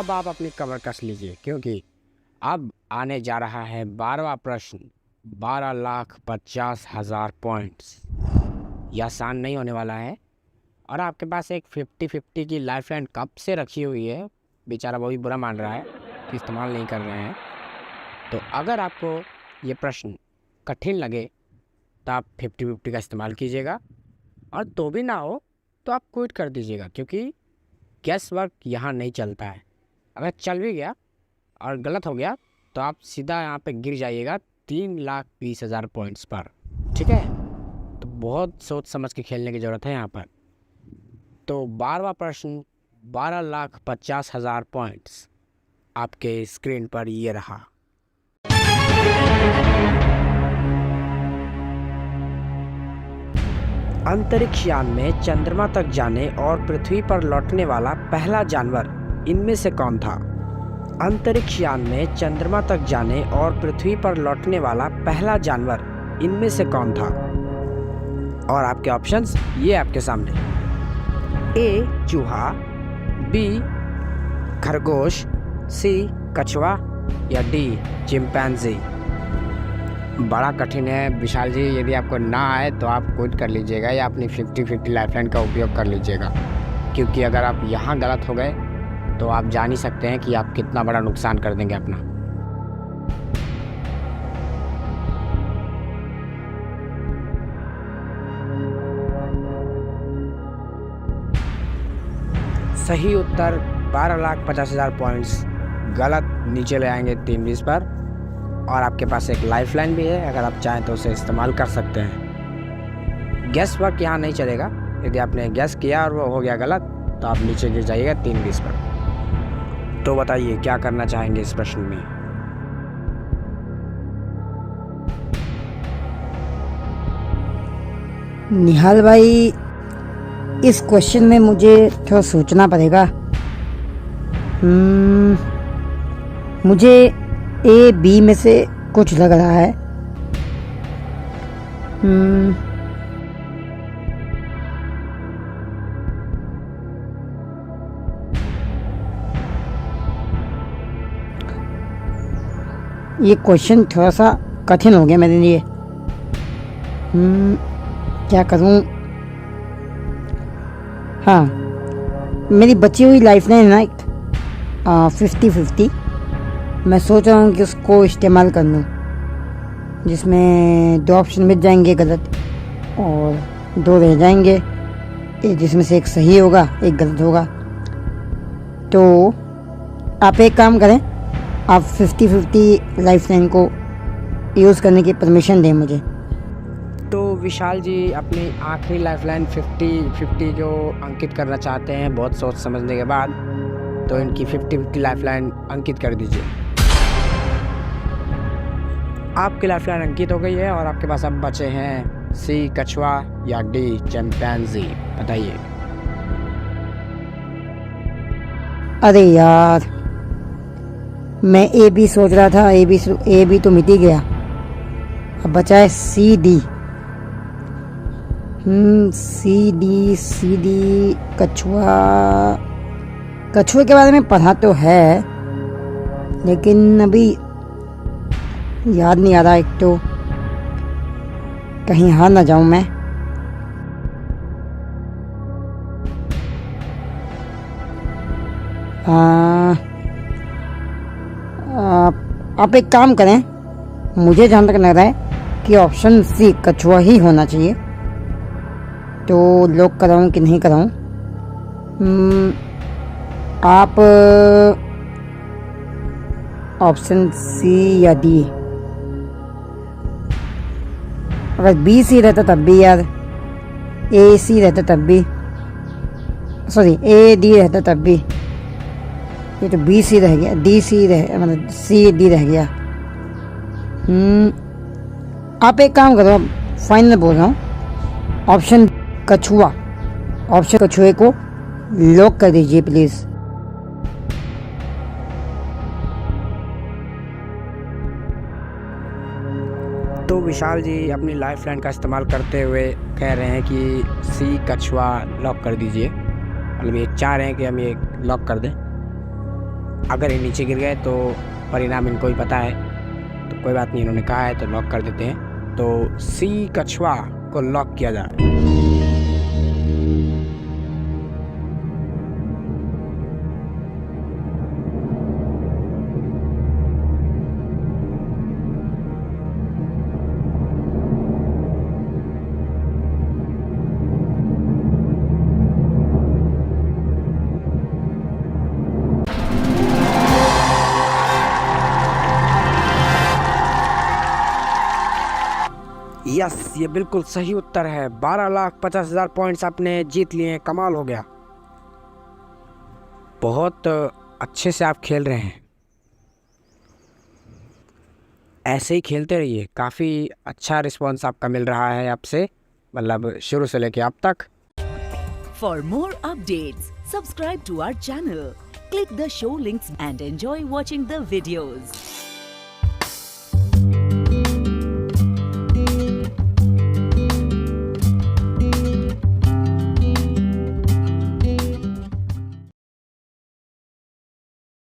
अब आप अपनी कमर कस लीजिए, क्योंकि अब आने जा रहा है 12वां प्रश्न। 12,50,000 पॉइंट्स। यह आसान नहीं होने वाला है और आपके पास एक 50-50 की लाइफलाइन कब से रखी हुई है। बेचारा वो भी बुरा मान रहा है कि इस्तेमाल नहीं कर रहे हैं। तो अगर आपको ये प्रश्न कठिन लगे तो आप 50-50 का इस्तेमाल कीजिएगा, और तो भी ना हो तो आप क्विट कर दीजिएगा, क्योंकि गैस वर्क यहाँ नहीं चलता है। अगर चल भी गया और गलत हो गया तो आप सीधा यहाँ पे गिर जाइएगा 3,20,000 पॉइंट्स पर। ठीक है, तो बहुत सोच समझ के खेलने की ज़रूरत है यहाँ पर। तो 12वां प्रश्न 12,50,000 पॉइंट्स आपके स्क्रीन पर ये रहा। अंतरिक्ष यान में चंद्रमा तक जाने और पृथ्वी पर लौटने वाला पहला जानवर इनमें से कौन था? अंतरिक्ष यान में चंद्रमा तक जाने और पृथ्वी पर लौटने वाला पहला जानवर इनमें से कौन था? और आपके ऑप्शंस ये आपके सामने। ए चूहा, बी खरगोश, सी कछुआ या डी चिंपैंजी। बड़ा कठिन है विशाल जी, यदि आपको ना आए तो आप क्विट कर लीजिएगा या अपनी 50-50 लाइफलाइन का उपयोग कर लीजिएगा, क्योंकि अगर आप यहाँ गलत हो गए तो आप जान ही सकते हैं कि आप कितना बड़ा नुकसान कर देंगे अपना। सही उत्तर 12,50,000 पॉइंट्स। गलत नीचे ले आएंगे 320 पर, और आपके पास एक लाइफलाइन भी है, अगर आप चाहें तो उसे इस्तेमाल कर सकते हैं। गैस वर्क यहाँ नहीं चलेगा। यदि आपने गैस किया और वो हो गया गलत तो आप नीचे गिर जाइएगा 320 पर। तो बताइए क्या करना चाहेंगे इस प्रश्न में? निहाल भाई, इस क्वेश्चन में मुझे थोड़ा सोचना पड़ेगा। मुझे ए बी में से कुछ लग रहा है। ये क्वेश्चन थोड़ा सा कठिन हो गया मेरे लिए। क्या करूं? हाँ, मेरी बची हुई लाइफलाइन है ना 50-50। मैं सोच रहा हूँ कि उसको इस्तेमाल कर लूँ, जिसमें 2 ऑप्शन मिल जाएंगे गलत और 2 रह जाएंगे, जिसमें से एक सही होगा एक गलत होगा। तो आप एक काम करें, आप 50-50 लाइफलाइन को यूज़ करने की परमिशन दें मुझे। तो विशाल जी अपनी आखिरी लाइफलाइन 50-50 जो अंकित करना चाहते हैं बहुत सोच समझने के बाद, तो इनकी 50-50 लाइफलाइन अंकित कर दीजिए। आपकी लाइफलाइन अंकित हो गई है और आपके पास अब बचे हैं सी कछुआ या डी चिंपैंजी। बताइए। अरे यार, मैं ए बी सोच रहा था। ए बी तो मिट ही गया, अब बचा है सी डी। सी डी कछुए के बारे में पढ़ा तो है, लेकिन अभी याद नहीं आ रहा। एक तो कहीं हार ना जाऊं मैं। आप एक काम करें, मुझे जहाँ तक लग रहा है कि ऑप्शन सी कछुआ ही होना चाहिए। तो लॉक कराऊं कि नहीं कराऊं? आप ऑप्शन सी या डी। अगर बी सी रहता तब भी यार, ए सी रहता तब भी, सॉरी ए डी रहता तब भी। ये तो बी सी रह गया, डी सी रह, मतलब सी डी रह गया। आप एक काम करो, फाइनल बोल रहा हूँ, ऑप्शन कछुआ, ऑप्शन कछुए को लॉक कर दीजिए प्लीज़। तो विशाल जी अपनी लाइफलाइन का इस्तेमाल करते हुए कह रहे हैं कि सी कछुआ लॉक कर दीजिए, मतलब ये चाह रहे हैं कि हम ये लॉक कर दें। अगर ये नीचे गिर गए तो परिणाम इनको ही पता है, तो कोई बात नहीं, इन्होंने कहा है तो लॉक कर देते हैं। तो सी कछुआ को लॉक किया जाए। यस, ये बिल्कुल सही उत्तर है। 12,50,000 पॉइंट्स आपने जीत लिए, कमाल हो गया। बहुत अच्छे से आप खेल रहे हैं, ऐसे ही खेलते रहिए। काफ़ी अच्छा रिस्पॉन्स आपका मिल रहा है आपसे, मतलब शुरू से लेके अब तक। For more updates, subscribe to our channel, click the show links and enjoy watching the videos.